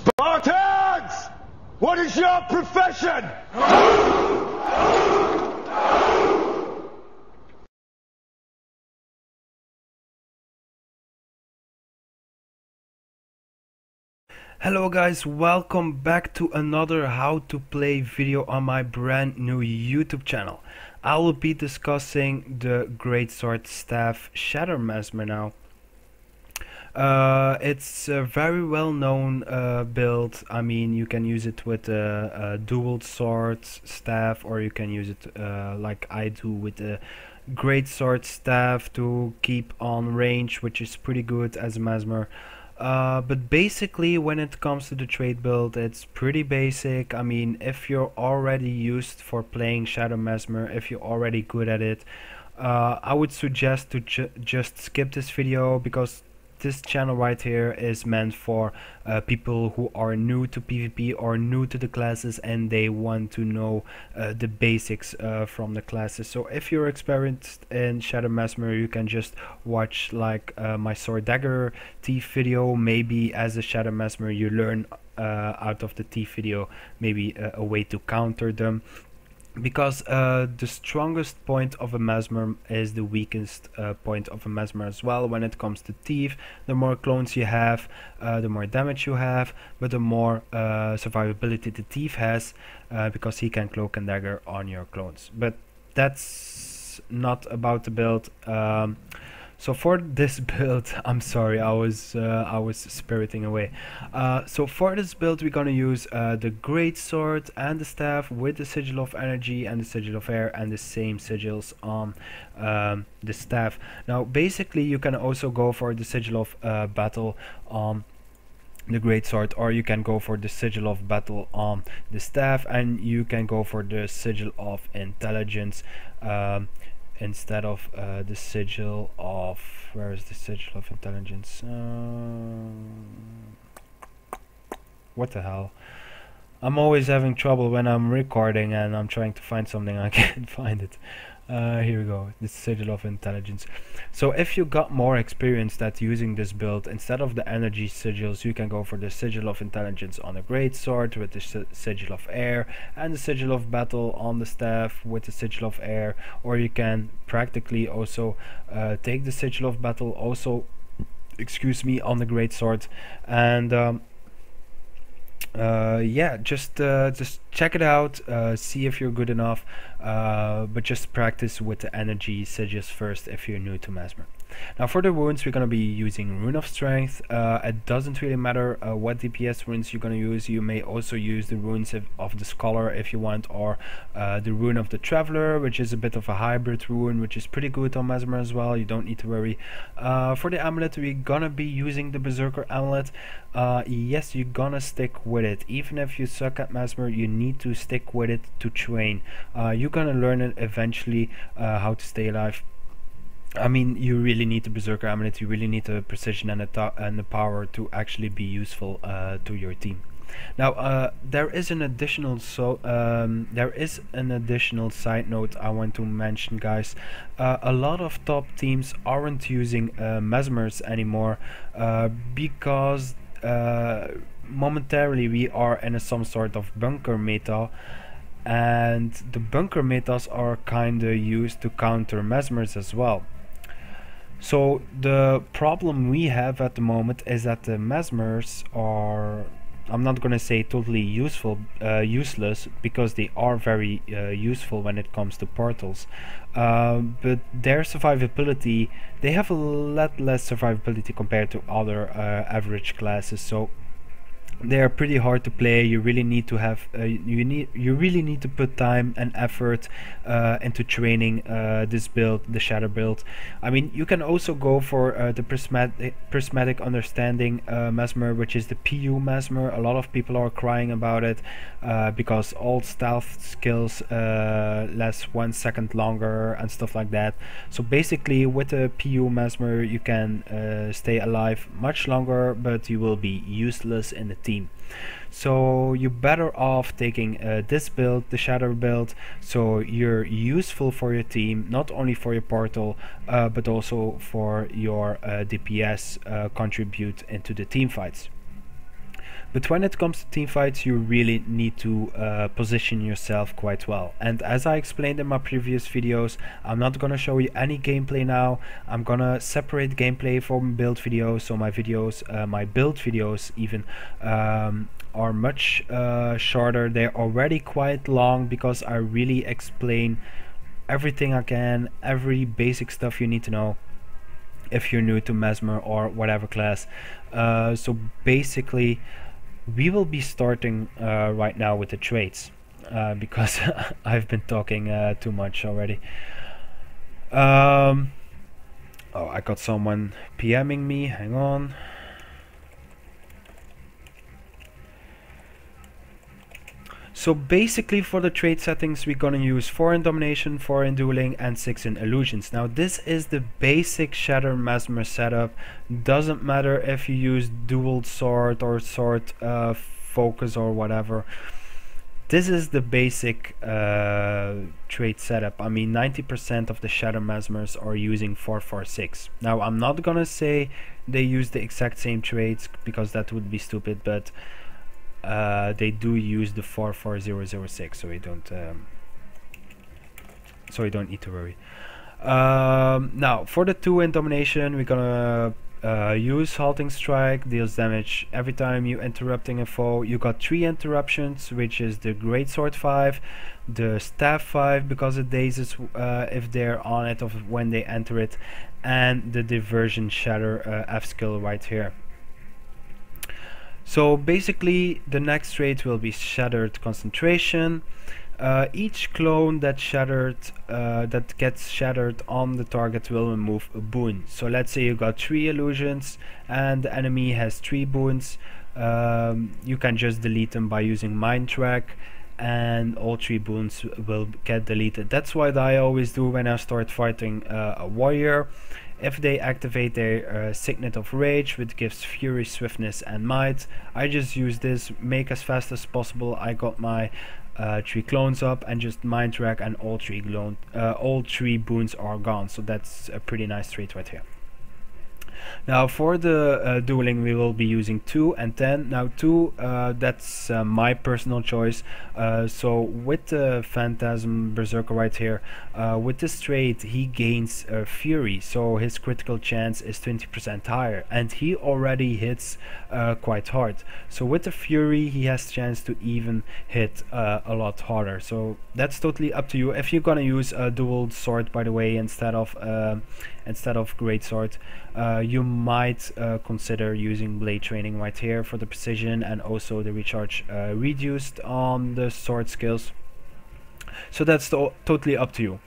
Spartans! What is your profession? Hello guys, welcome back to another how to play video on my brand new YouTube channel. I will be discussing the Greatsword staff Shatter Mesmer now. It's a very well known build. I mean, you can use it with a dual sword staff, or you can use it like I do with a Greatsword staff to keep on range, which is pretty good as a Mesmer. But basically, when it comes to the trade build, it's pretty basic. I mean, if you're already used for playing Shadow Mesmer, if you're already good at it, I would suggest to just skip this video, because this channel right here is meant for people who are new to PvP or new to the classes, and they want to know the basics from the classes. So if you're experienced in Shadow Mesmer, you can just watch like my sword dagger thief video. Maybe as a Shadow Mesmer you learn out of the thief video maybe a way to counter them. Because the strongest point of a Mesmer is the weakest point of a Mesmer as well. When it comes to thief, the more clones you have, the more damage you have, but the more survivability the thief has, because he can cloak and dagger on your clones. But that's not about the build. So for this build, I'm sorry, I was spiriting away. So for this build, we're gonna use the Greatsword and the staff with the Sigil of Energy and the Sigil of Air, and the same sigils on the staff. Now, basically, you can also go for the Sigil of Battle on the Greatsword, or you can go for the Sigil of Battle on the staff, and you can go for the Sigil of Intelligence instead of the Sigil of, where is the Sigil of Intelligence? What the hell? I'm always having trouble when I'm recording and I'm trying to find something, I can't find it. Here we go, the Sigil of Intelligence. So if you got more experience at using this build, instead of the energy sigils, you can go for the Sigil of Intelligence on the Greatsword with the Sigil of Air, and the Sigil of Battle on the staff with the Sigil of Air. Or you can practically also take the Sigil of Battle also, excuse me, on the Greatsword, and yeah, just check it out, see if you're good enough, but just practice with the energy sigils first if you're new to Mesmer. Now for the runes, we're going to be using Rune of Strength. It doesn't really matter what DPS runes you're going to use. You may also use the runes of the Scholar if you want, or the Rune of the Traveler, which is a bit of a hybrid rune, which is pretty good on Mesmer as well. You don't need to worry. For the amulet, we're gonna be using the Berserker amulet. Yes, you're gonna stick with it. Even if you suck at Mesmer, you need to stick with it to train. You're gonna learn it eventually, how to stay alive. I mean, you really need the Berserker amulet. You really need the precision and the power to actually be useful to your team. Now, there is an additional side note I want to mention, guys. A lot of top teams aren't using Mesmers anymore, because momentarily we are in some sort of bunker meta, and the bunker metas are kinda used to counter Mesmers as well. So the problem we have at the moment is that the Mesmers are, I'm not gonna say totally useless, because they are very useful when it comes to portals, but their survivability, they have a lot less survivability compared to other average classes. So they are pretty hard to play. You really need to have you really need to put time and effort into training this build, the Shatter build. I mean, you can also go for the prismatic understanding Mesmer, which is the PU Mesmer. A lot of people are crying about it because all stealth skills last 1 second longer and stuff like that. So basically, with the PU Mesmer, you can stay alive much longer, but you will be useless in the team. So you're better off taking this build, the Shatter build, so you're useful for your team, not only for your portal, but also for your DPS contribute into the team fights. But when it comes to team fights, you really need to position yourself quite well. And as I explained in my previous videos, I'm not gonna show you any gameplay now. I'm gonna separate gameplay from build videos. So my videos, my build videos even, are much shorter. They're already quite long because I really explain everything I can, every basic stuff you need to know if you're new to Mesmer or whatever class. So basically we will be starting right now with the traits, because I've been talking too much already. Oh, I got someone PMing me, hang on. So basically for the trait settings we're gonna use 4 in Domination, 4 in Dueling and 6 in Illusions. Now this is the basic Shatter Mesmer setup. Doesn't matter if you use dual sword or sword focus or whatever. This is the basic trait setup. I mean 90% of the Shatter Mesmers are using 446. Now I'm not gonna say they use the exact same traits because that would be stupid, but they do use the 44006, so you don't need to worry. Now for the 2 in Domination, we're gonna use Halting Strike, deals damage every time you interrupting a foe. You got 3 interruptions, which is the Greatsword 5, the Staff 5 because it dazes if they're on it or when they enter it, and the Diversion Shatter F skill right here. So basically the next trait will be Shattered Concentration. Each clone that gets shattered on the target will remove a boon. So let's say you got 3 illusions and the enemy has 3 boons. You can just delete them by using Mind Track, and all 3 boons will get deleted. That's what I always do when I start fighting a warrior. If they activate their Signet of Rage, which gives Fury, Swiftness and Might, I just use this, make as fast as possible. I got my 3 clones up and just Mind Track, and all 3 boons are gone. So that's a pretty nice trait right here. Now for the dueling we will be using 2 and 10. Now 2, that's my personal choice. So with the Phantasm Berserker right here, with this trait he gains Fury, so his critical chance is 20% higher, and he already hits quite hard. So with the Fury he has chance to even hit a lot harder. So that's totally up to you. If you're gonna use a dual sword, by the way, instead of Greatsword, you might consider using Blade Training right here for the precision and also the recharge reduced on the sword skills. So that's totally up to you.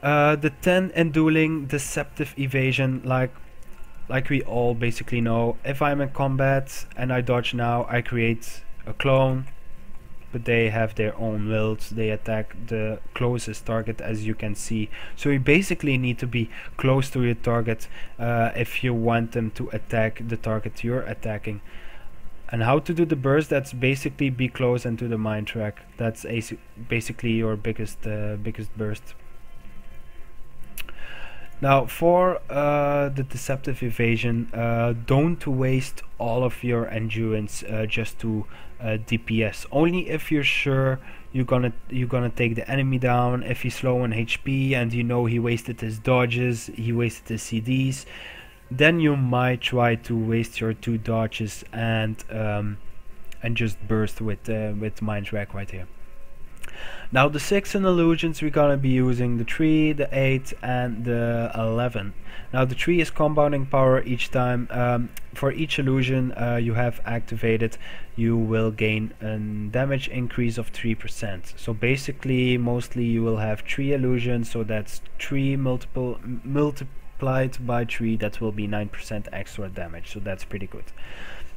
The 10 in Dueling, Deceptive Evasion, like we all basically know, if I'm in combat and I dodge now, I create a clone, but they have their own wills. They attack the closest target, as you can see. So you basically need to be close to your target if you want them to attack the target you're attacking. And how to do the burst? That's basically be close and do the Mind Track. That's basically your biggest burst. Now for the Deceptive Evasion, don't waste all of your endurance just to DPS. Only if you're sure you're gonna take the enemy down. If he's low on HP and you know he wasted his dodges, he wasted his CDs, then you might try to waste your 2 dodges and just burst with Mind Track right here. Now the 6 in Illusions, we're gonna be using the 3, the 8 and the 11. Now the 3 is compounding power each time. For each illusion you have activated, you will gain a damage increase of 3%. So basically mostly you will have 3 illusions, so that's 3 multiplied by 3, that will be 9% extra damage, so that's pretty good.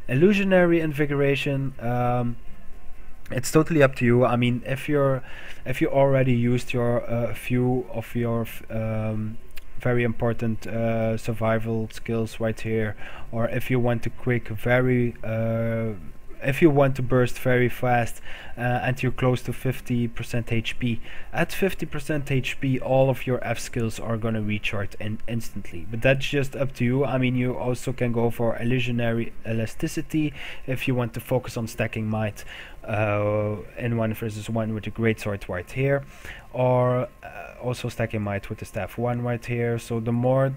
Illusionary Invigoration, it's totally up to you. I mean, if you already used your few of your very important survival skills right here, or if you want to quick very if you want to burst very fast and you're close to 50% HP, at 50% HP all of your F skills are gonna recharge instantly, but that's just up to you. I mean, you also can go for illusionary elasticity if you want to focus on stacking might in 1 versus 1 with the greatsword right here, or also stacking might with the staff 1 right here. So the more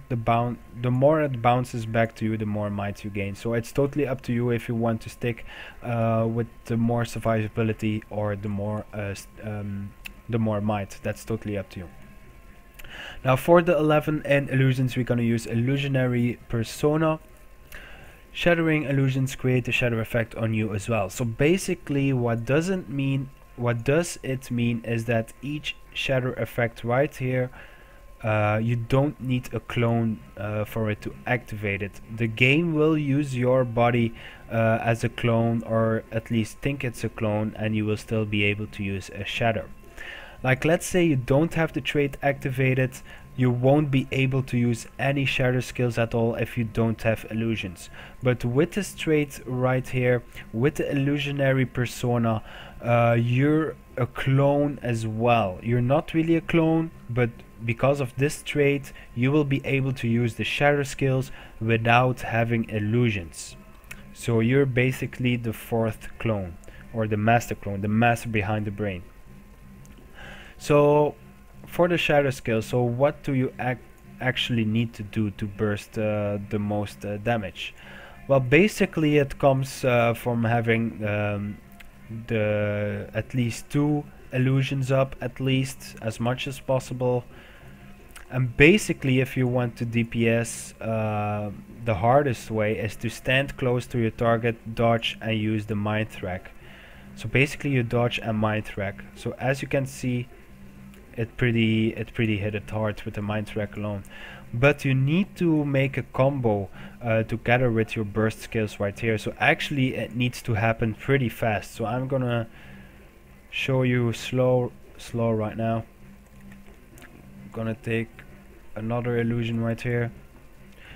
it bounces back to you, the more might you gain. So it's totally up to you if you want to stick with the more survivability or the more might. That's totally up to you. Now for the 11 and illusions, we're gonna use illusionary persona. Shattering illusions create a shadow effect on you as well. So basically what does it mean is that each shadow effect right here, you don't need a clone for it to activate it. The game will use your body as a clone, or at least think it's a clone, and you will still be able to use a shatter. Like, let's say you don't have the trait activated, you won't be able to use any shatter skills at all if you don't have illusions. But with this trait right here, with the illusionary persona, you're a clone as well. You're not really a clone, but because of this trait, you will be able to use the shatter skills without having illusions. So you're basically the fourth clone, or the master clone, the master behind the brain. So for the shatter skill, so what do you actually need to do to burst the most damage? Well, basically it comes from having at least 2 illusions up, at least, as much as possible. And basically if you want to DPS, the hardest way is to stand close to your target, dodge, and use the mind track. So basically you dodge and mind track. So as you can see, it pretty hit it hard with the mind track alone. But you need to make a combo together with your burst skills right here. So actually it needs to happen pretty fast. So I'm gonna show you slow right now. I'm gonna take another illusion right here.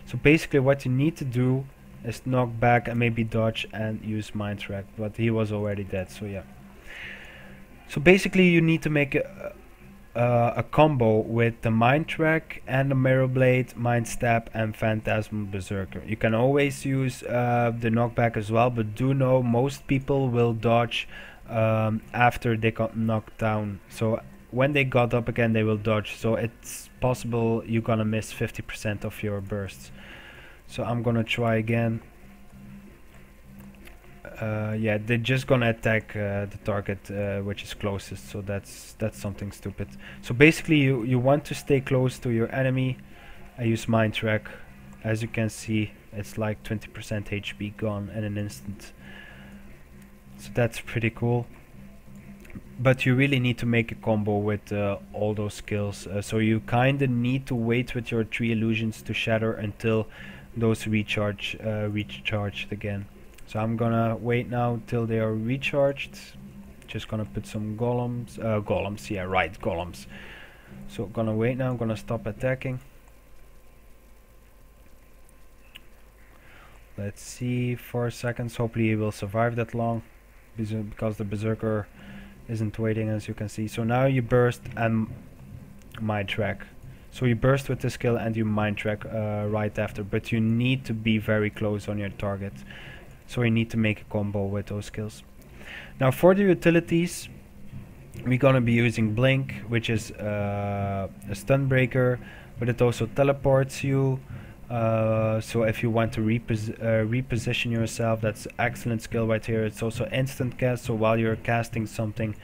So basically what you need to do is knock back and maybe dodge and use mind track, but he was already dead, so yeah. So basically you need to make a combo with the mind track and the mirror blade, mind stab, and phantasmal berserker. You can always use the knockback as well, but do know most people will dodge after they got knocked down. So when they got up again, they will dodge. So it's possible you're gonna miss 50% of your bursts. So I'm gonna try again. Yeah, they're just gonna attack the target which is closest, so that's something stupid. So basically you want to stay close to your enemy. I use mind track. As you can see, it's like 20% HP gone in an instant. So that's pretty cool. But you really need to make a combo with all those skills. So you kinda need to wait with your 3 illusions to shatter until those recharged again. So I'm gonna wait now till they are recharged. Just gonna put some golems, yeah, right, golems. So gonna wait now, I'm gonna stop attacking. Let's see, 4 seconds, hopefully he will survive that long, because the berserker isn't waiting, as you can see. So now you burst and mind track. So you burst with the skill and you mind track right after, but you need to be very close on your target. So you need to make a combo with those skills. Now for the utilities, we're gonna be using Blink, which is a stun breaker, but it also teleports you. So if you want to reposition yourself, that's an excellent skill right here. It's also instant cast, so while you're casting something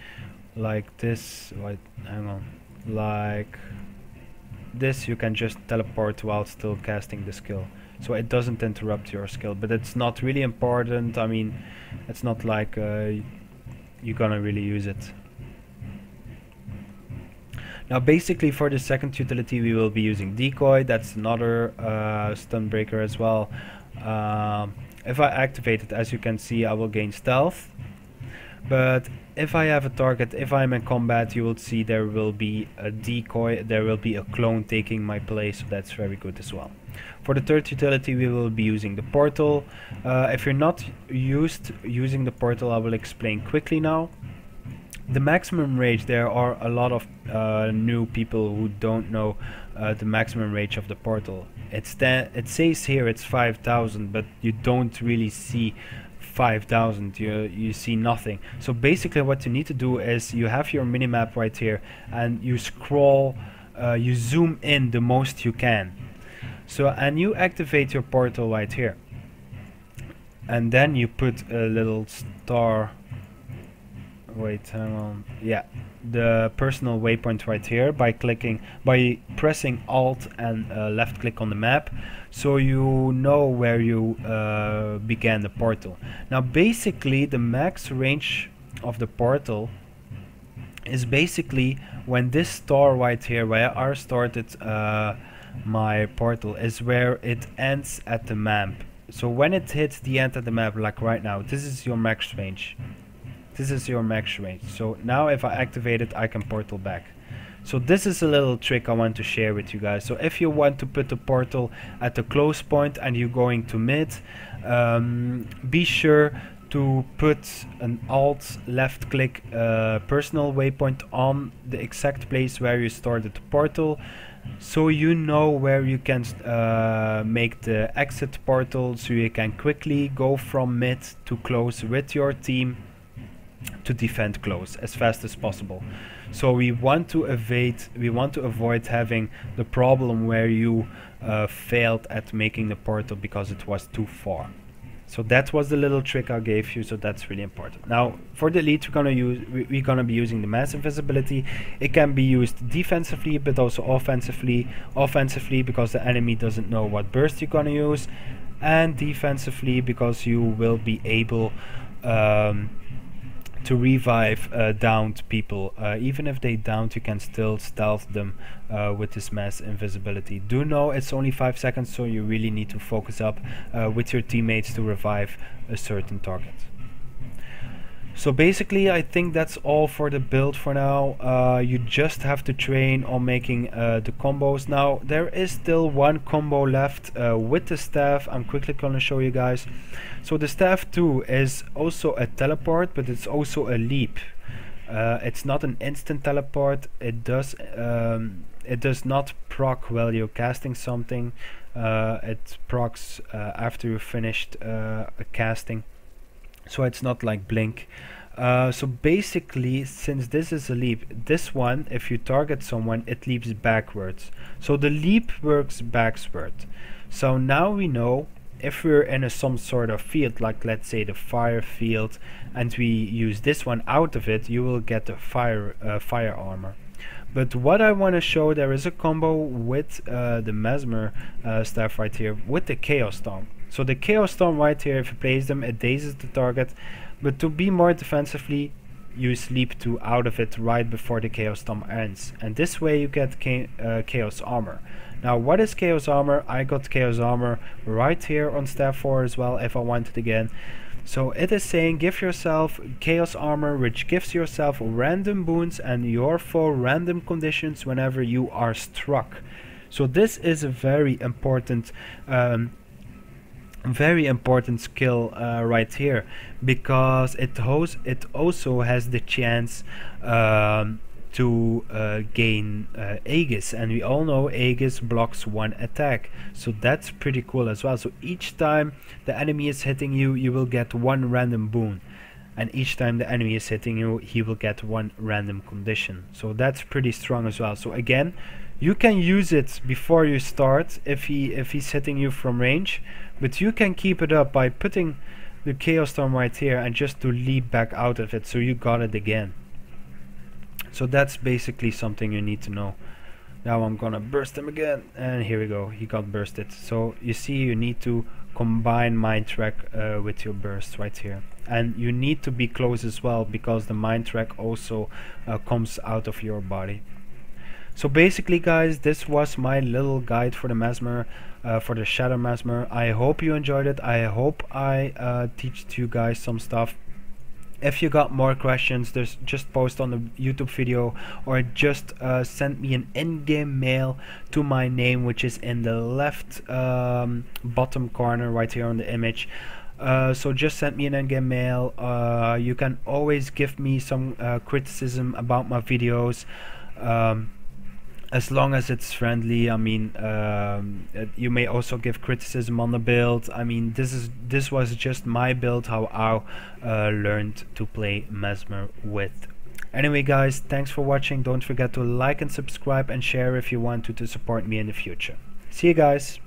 like this, like this, you can just teleport while still casting the skill. So it doesn't interrupt your skill, but it's not really important. I mean, it's not like you're gonna really use it. Now basically for the second utility we will be using Decoy. That's another stun breaker as well. If I activate it, as you can see, I will gain stealth. But if I have a target, if I'm in combat, you will see there will be a decoy, there will be a clone taking my place, so that's very good as well. For the third utility we will be using the portal. If you're not used using the portal, I will explain quickly now. The maximum range, there are a lot of new people who don't know the maximum range of the portal. It says here it's 5,000, but you don't really see 5,000, you see nothing. So basically what you need to do is you have your minimap right here and you scroll, you zoom in the most you can. So and you activate your portal right here, and then you put a little star, wait, hang on, yeah, the personal waypoint right here by pressing Alt and left click on the map, so you know where you began the portal. Now basically the max range of the portal is basically when this star right here where I started my portal is where it ends at the map. So when it hits the end of the map, like right now, this is your max range. This is your max range. So now if I activate it, I can portal back. So this is a little trick I want to share with you guys. So if you want to put the portal at the close point and you're going to mid, be sure to put an Alt left click personal waypoint on the exact place where you started the portal, so you know where you can make the exit portal, so you can quickly go from mid to close with your team to defend close as fast as possible. So we want to avoid having the problem where you failed at making the portal because it was too far. So that was the little trick I gave you, so that's really important. Now for the elite we're gonna be using the mass invisibility. It can be used defensively but also offensively. Offensively because the enemy doesn't know what burst you're gonna use, and defensively because you will be able to revive downed people. Even if they downed, you can still stealth them with this mass invisibility. Do know it's only 5 seconds, so you really need to focus up with your teammates to revive a certain target. So basically I think that's all for the build for now. You just have to train on making the combos. Now there is still one combo left with the staff. I'm quickly gonna show you guys. So the staff 2 is also a teleport, but it's also a leap. It's not an instant teleport. It does not proc while you're casting something. It procs after you finished a casting. So it's not like blink. So basically, since this is a leap, this one, if you target someone, it leaps backwards. So the leap works backward. So now we know if we're in some sort of field, like let's say the fire field, and we use this one out of it, you will get the fire armor. But what I want to show, there is a combo with the Mesmer staff right here with the Chaos Storm. So the Chaos Storm right here, if you place them, it dazes the target. But to be more defensively, you sleep 2 out of it right before the Chaos Storm ends. And this way you get Chaos Armor. Now what is Chaos Armor? I got Chaos Armor right here on staff 4 as well if I want it again. So it is saying give yourself Chaos Armor, which gives yourself random boons and your foe random conditions whenever you are struck. So this is a very important skill right here, because it also has the chance to gain Aegis, and we all know Aegis blocks 1 attack, so that's pretty cool as well. So each time the enemy is hitting you, you will get 1 random boon, and each time the enemy is hitting you, he will get 1 random condition. So that's pretty strong as well. So again, you can use it before you start if he's hitting you from range, but you can keep it up by putting the Chaos Storm right here and just to leap back out of it, so you got it again. So that's basically something you need to know. Now I'm gonna burst him again, and here we go, he got bursted. So you see, you need to combine Mind Track with your burst right here, and you need to be close as well, because the Mind Track also comes out of your body. So basically guys, this was my little guide for the Mesmer, for the Shatter Mesmer. I hope you enjoyed it. I hope I teach you guys some stuff. If you got more questions, just post on the YouTube video, or just send me an in-game mail to my name, which is in the left bottom corner right here on the image. So just send me an in-game mail. You can always give me some criticism about my videos, as long as it's friendly. I mean, you may also give criticism on the build. I mean, this was just my build, how I learned to play Mesmer with. Anyway guys, thanks for watching. Don't forget to like and subscribe and share if you want to support me in the future. See you guys.